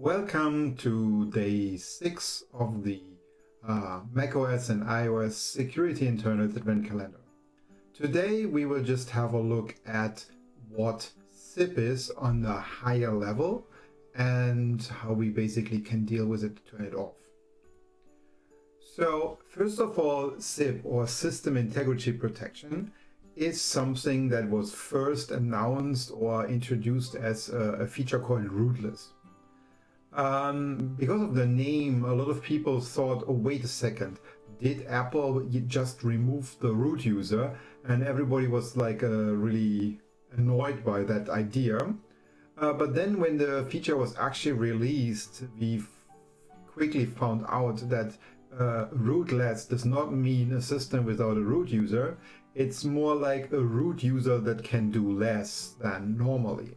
Welcome to day 6 of the macOS and iOS Security Internals Advent Calendar. Today we will just have a look at what SIP is on the higher level and how we basically can deal with it to turn it off. So first of all, SIP, or System Integrity Protection, is something that was first announced or introduced as a feature called rootless. Because of the name, a lot of people thought, oh, wait a second, did Apple just remove the root user? And everybody was like really annoyed by that idea. But then when the feature was actually released, we quickly found out that rootless does not mean a system without a root user. It's more like a root user that can do less than normally.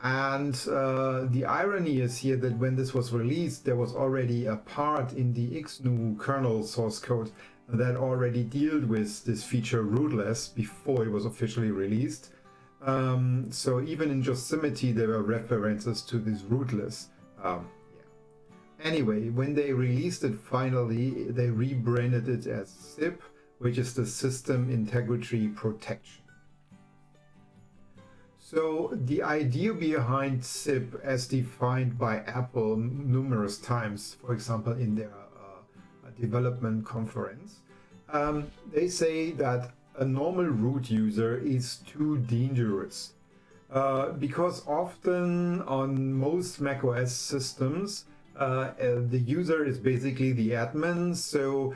And the irony is here that when this was released, there was already a part in the XGNU kernel source code that already dealt with this feature rootless before it was officially released. So even in Yosemite, there were references to this rootless. Anyway, when they released it finally, they rebranded it as SIP, which is the System Integrity Protection. So the idea behind SIP, as defined by Apple numerous times, for example in their development conference, they say that a normal root user is too dangerous. Because often on most macOS systems, the user is basically the admin, so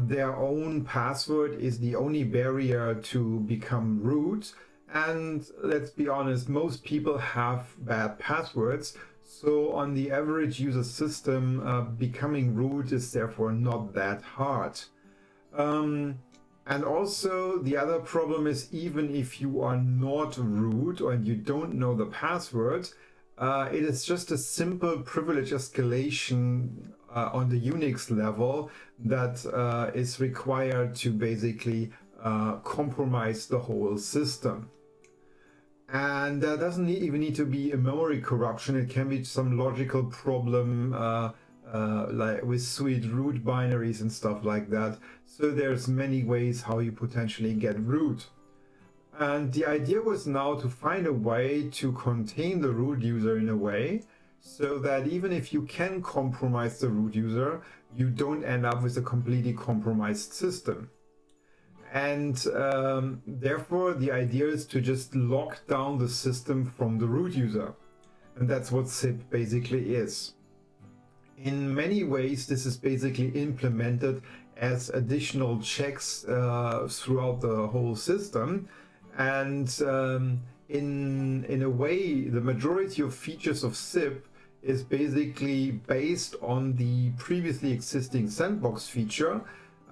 their own password is the only barrier to become root. And let's be honest, most people have bad passwords, so on the average user system, becoming root is therefore not that hard. And also the other problem is, even if you are not root and you don't know the password, it is just a simple privilege escalation on the Unix level that is required to basically compromise the whole system. And that doesn't even need to be a memory corruption. It can be some logical problem like with sweet root binaries and stuff like that. So there's many ways how you potentially get root. And the idea was now to find a way to contain the root user in a way so that even if you can compromise the root user, you don't end up with a completely compromised system. And therefore, the idea is to just lock down the system from the root user. And that's what SIP basically is. In many ways, this is basically implemented as additional checks throughout the whole system. And in a way, the majority of features of SIP is basically based on the previously existing sandbox feature.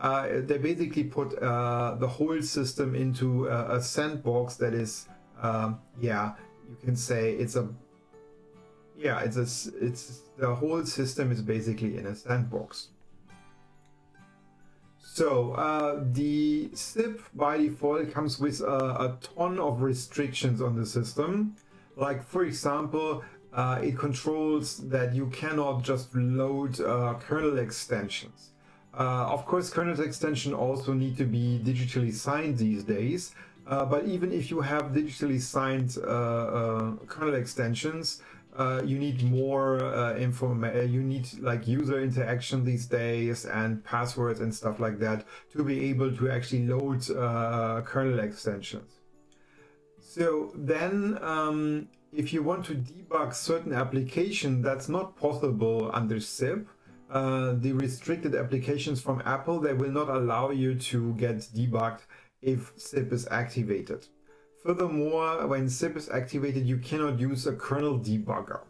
They basically put the whole system into a sandbox that is, you can say it's the whole system is basically in a sandbox. So the SIP by default comes with a ton of restrictions on the system. Like, for example, it controls that you cannot just load kernel extensions. Of course, kernel extensions also need to be digitally signed these days, but even if you have digitally signed kernel extensions, you need more information. You need like user interaction these days and passwords and stuff like that to be able to actually load kernel extensions. So then, if you want to debug certain application, that's not possible under SIP. The restricted applications from Apple, they will not allow you to get debugged if SIP is activated. Furthermore, when SIP is activated, you cannot use a kernel debugger.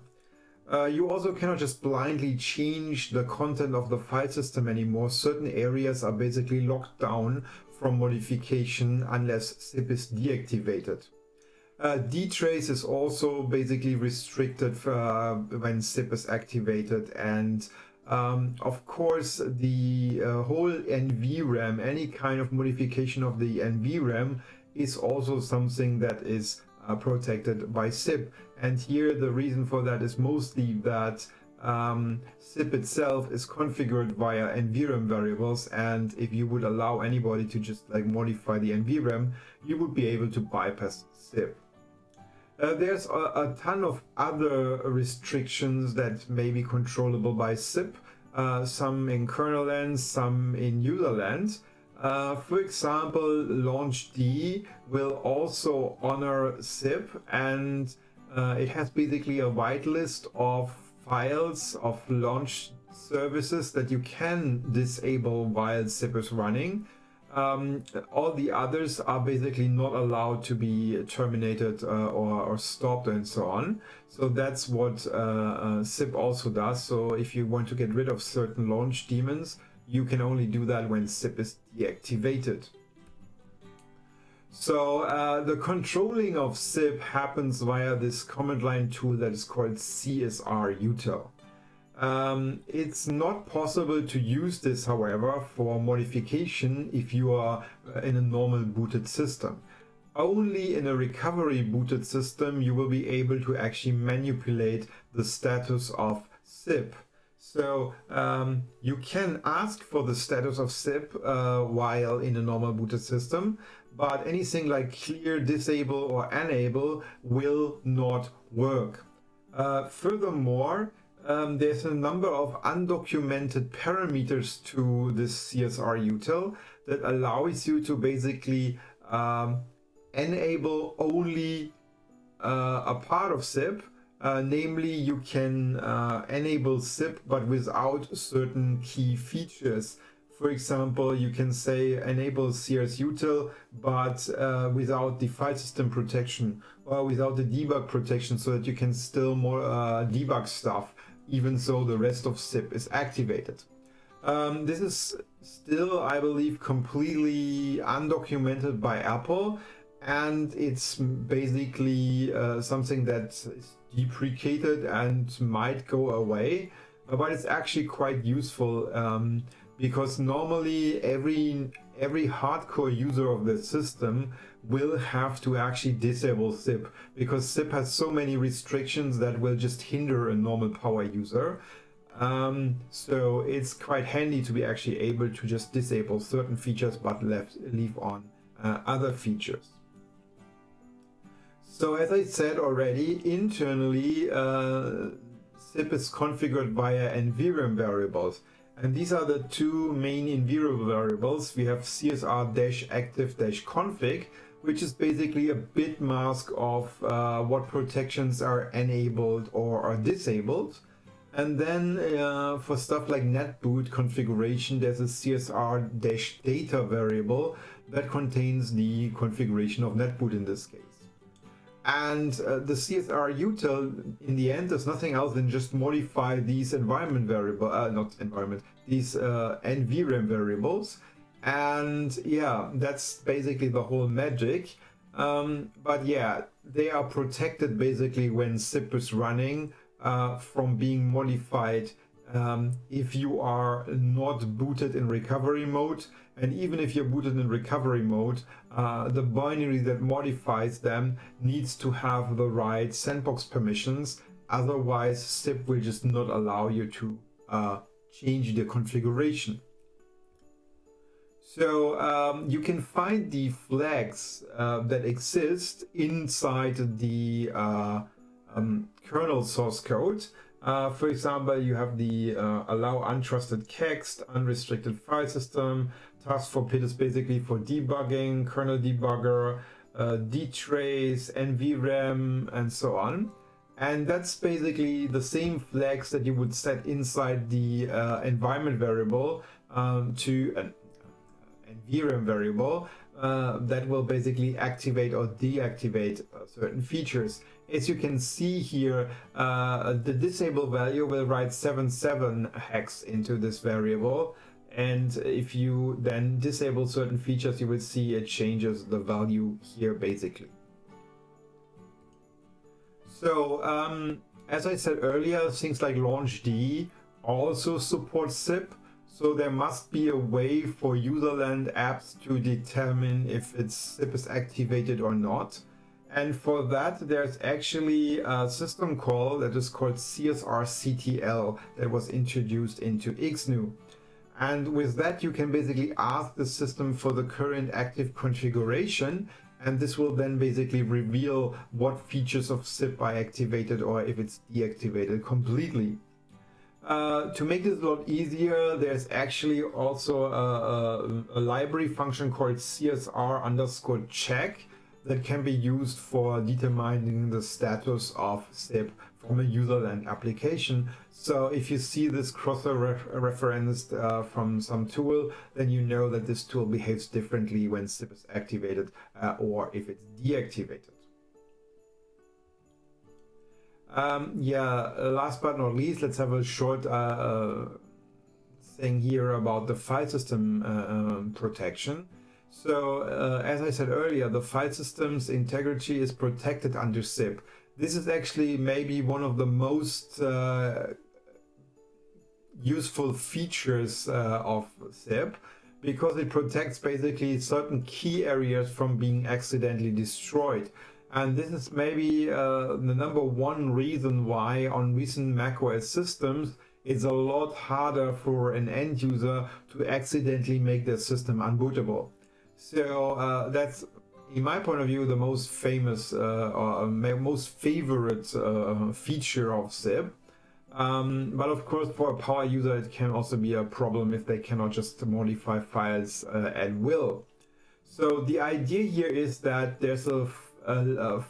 You also cannot just blindly change the content of the file system anymore. Certain areas are basically locked down from modification unless SIP is deactivated. Dtrace is also basically restricted when SIP is activated, and of course, the whole NVRAM, any kind of modification of the NVRAM, is also something that is protected by SIP. And here the reason for that is mostly that zip itself is configured via NVRAM variables, and if you would allow anybody to just like modify the NVRAM, you would be able to bypass zip. There's a ton of other restrictions that may be controllable by zip, some in kernel land, some in user land. For example, launchd will also honor zip, and it has basically a whitelist of files of launch services that you can disable while zip is running. All the others are basically not allowed to be terminated or stopped and so on. So that's what zip also does. So if you want to get rid of certain launch daemons, you can only do that when zip is deactivated. So the controlling of zip happens via this command line tool that is called CSRUtil. It's not possible to use this, however, for modification if you are in a normal booted system. Only in a recovery booted system you will be able to actually manipulate the status of zip. So you can ask for the status of zip while in a normal booted system, but anything like clear, disable or enable will not work. Furthermore, there's a number of undocumented parameters to this CSRUtil that allows you to basically enable only a part of zip. Namely, you can enable zip but without certain key features. For example, you can say enable CSRUtil but without the file system protection or without the debug protection, so that you can still more debug stuff even though the rest of zip is activated. This is still, I believe, completely undocumented by Apple, and it's basically something that is deprecated and might go away, but it's actually quite useful because normally every hardcore user of the system will have to actually disable zip, because zip has so many restrictions that will just hinder a normal power user. So it's quite handy to be actually able to just disable certain features but leave on other features. So as I said already, internally zip is configured via NVRAM variables. And these are the two main NVRAM variables. We have csr-active-config, which is basically a bit mask of what protections are enabled or are disabled. And then for stuff like netboot configuration, there's a csr-data variable that contains the configuration of netboot in this case. And the CSRUtil in the end does nothing else than just modify these environment these NVRAM variables. And yeah, that's basically the whole magic. But yeah, they are protected basically when zip is running from being modified if you are not booted in recovery mode. And even if you're booted in recovery mode, the binary that modifies them needs to have the right sandbox permissions. Otherwise, zip will just not allow you to change the configuration. So you can find the flags that exist inside the kernel source code. For example, you have the allow untrusted text, unrestricted file system, task for PID is basically for debugging, kernel debugger, dtrace, NVRAM, and so on. And that's basically the same flags that you would set inside the environment variable to an NVRAM variable that will basically activate or deactivate certain features. As you can see here, the disable value will write 77 hex into this variable, and if you then disable certain features, you will see it changes the value here basically. So as I said earlier, things like launchd also support zip. So there must be a way for userland apps to determine if its zip is activated or not. And for that, there's actually a system call that is called CSRCTL that was introduced into XGNU. And with that, you can basically ask the system for the current active configuration, and this will then basically reveal what features of SIP are activated or if it's deactivated completely. To make this a lot easier, there's actually also a library function called CSR_check that can be used for determining the status of SIP from a userland application. So if you see this cross-referenced from some tool, then you know that this tool behaves differently when SIP is activated or if it's deactivated. Last but not least, let's have a short thing here about the file system protection. So, as I said earlier, the file system's integrity is protected under SIP. This is actually maybe one of the most useful features of SIP, because it protects basically certain key areas from being accidentally destroyed. And this is maybe the number one reason why on recent macOS systems it's a lot harder for an end user to accidentally make their system unbootable. So that's, in my point of view, the most famous or most favorite feature of SIP. But of course, for a power user, it can also be a problem if they cannot just modify files at will. So the idea here is that there's a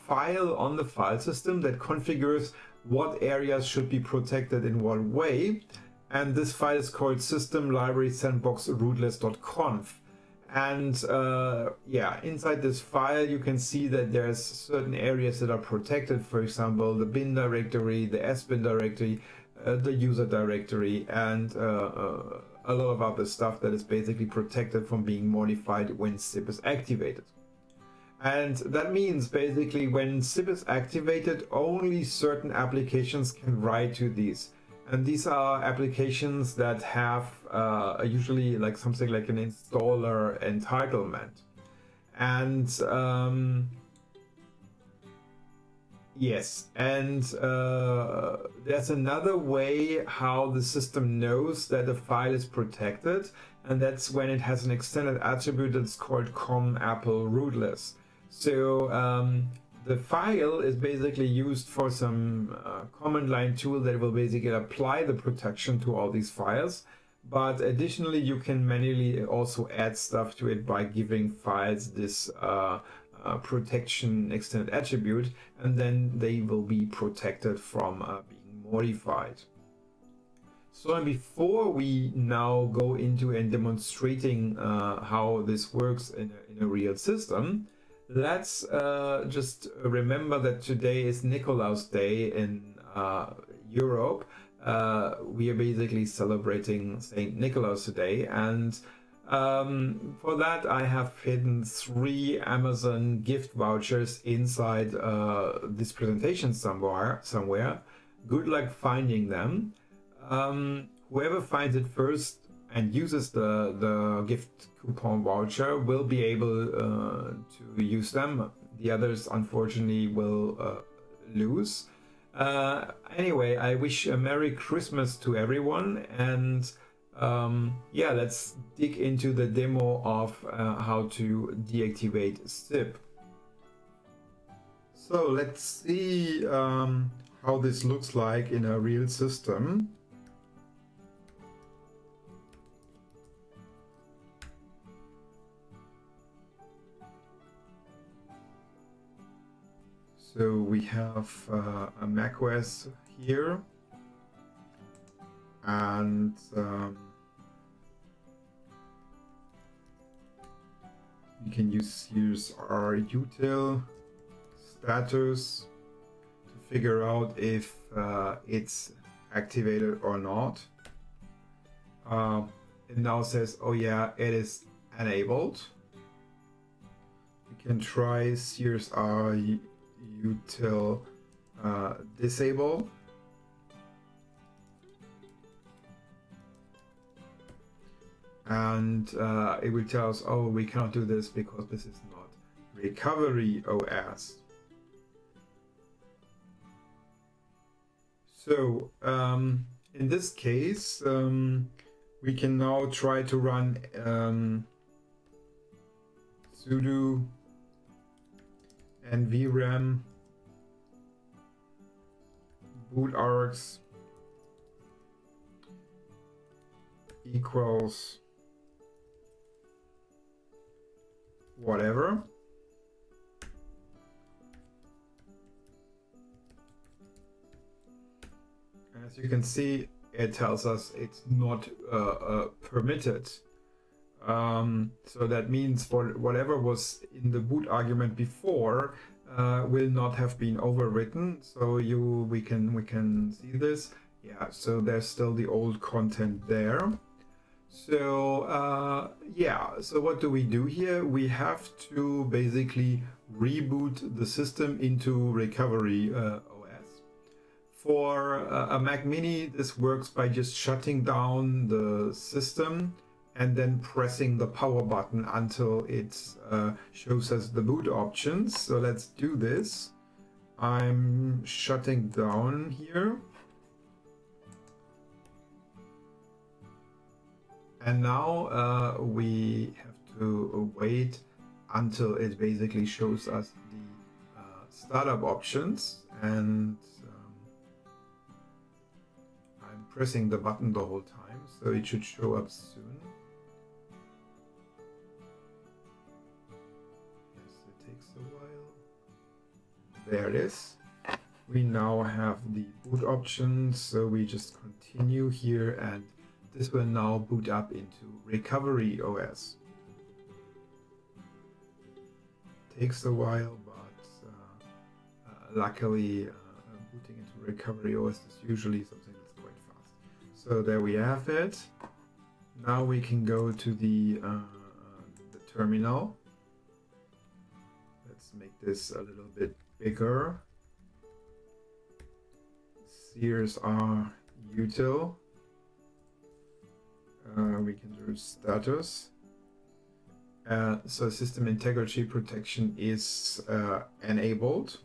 file on the file system that configures what areas should be protected in what way, and this file is called system library sandbox rootless.conf. And inside this file you can see that there's certain areas that are protected, for example the bin directory, the sbin directory, the user directory, and a lot of other stuff that is basically protected from being modified when SIP is activated. And that means basically when SIP is activated, only certain applications can write to these. And these are applications that have usually like something like an installer entitlement. And there's another way how the system knows that a file is protected, and that's when it has an extended attribute that's called com_apple rootless. So the file is basically used for some command line tool that will basically apply the protection to all these files. But additionally, you can manually also add stuff to it by giving files this protection extended attribute, and then they will be protected from being modified. So before we now go into and demonstrating how this works in a real system, let's just remember that today is Nikolaus Day in Europe. We are basically celebrating Saint Nicholas today, and for that I have hidden 3 Amazon gift vouchers inside this presentation somewhere. Good luck finding them. Whoever finds it first and uses the gift coupon voucher will be able to use them. The others unfortunately will lose. Anyway, I wish a Merry Christmas to everyone, and let's dig into the demo of how to deactivate SIP. So let's see how this looks like in a real system. So we have a macOS here, and you can use our util status to figure out if it's activated or not. It now says, oh yeah, it is enabled. You can try CSR util disable, and it will tell us, oh, we cannot do this because this is not recovery OS. So in this case, we can now try to run sudo nvram bootargs equals whatever. And as you can see, it tells us it's not permitted. So that means for whatever was in the boot argument before will not have been overwritten. So we can see this. Yeah, so there's still the old content there. So yeah, so what do we do here? We have to basically reboot the system into recovery OS. For a Mac Mini, this works by just shutting down the system and then pressing the power button until it shows us the boot options. So let's do this. I'm shutting down here. And now we have to wait until it basically shows us the startup options, and I'm pressing the button the whole time, so it should show up soon. Yes, it takes a while. There it is. We now have the boot options, so we just continue here, and this will now boot up into recovery OS. Takes a while, but luckily booting into recovery OS is usually something that's quite fast. So there we have it. Now we can go to the terminal. Let's make this a little bit bigger. Here's our util. We can do status. So system integrity protection is enabled.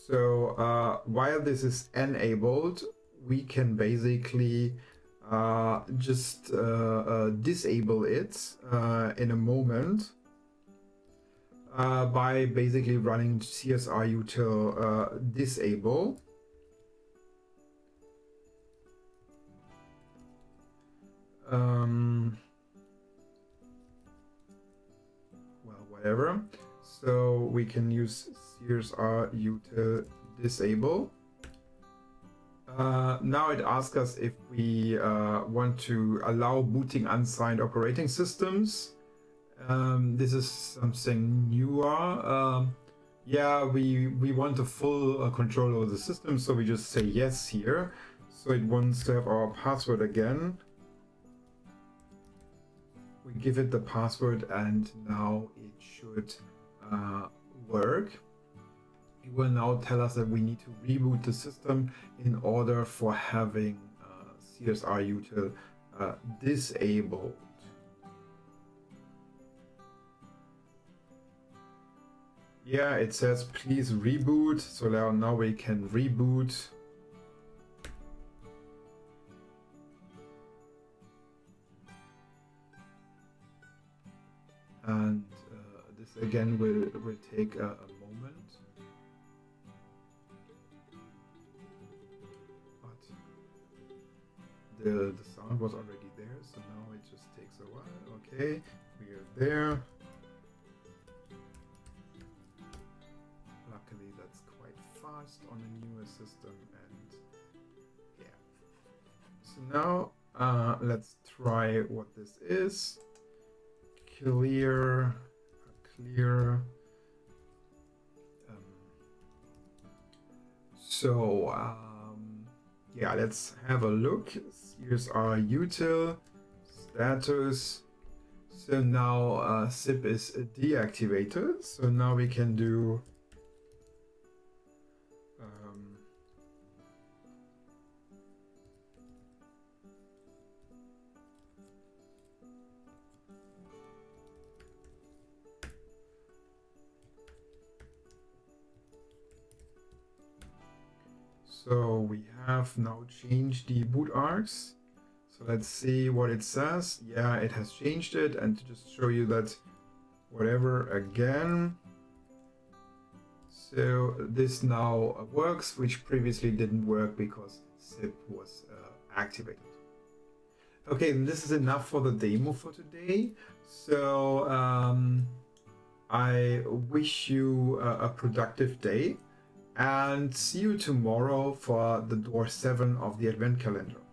So while this is enabled, we can basically just disable it in a moment by basically running csrutil disable. Well, whatever. So we can use csrutil disable. Now it asks us if we want to allow booting unsigned operating systems. This is something newer. Yeah, we want a full control over the system, so we just say yes here. So it wants to have our password again. We give it the password, and now it should work. It will now tell us that we need to reboot the system in order for having csrutil disabled. Yeah, it says please reboot, so now we can reboot. And this again will take a moment. But the sound was already there, so now it just takes a while. Okay, we are there. Luckily that's quite fast on a newer system, and yeah. So now let's try what this is. Clear. Yeah, let's have a look. Here's our util status. So now zip is deactivated. So now we can do So we have now changed the boot args. So let's see what it says. Yeah, it has changed it. And to just show you that whatever again. So this now works, which previously didn't work because zip was activated. Okay, this is enough for the demo for today. So I wish you a productive day and see you tomorrow for the door 7 of the Advent calendar.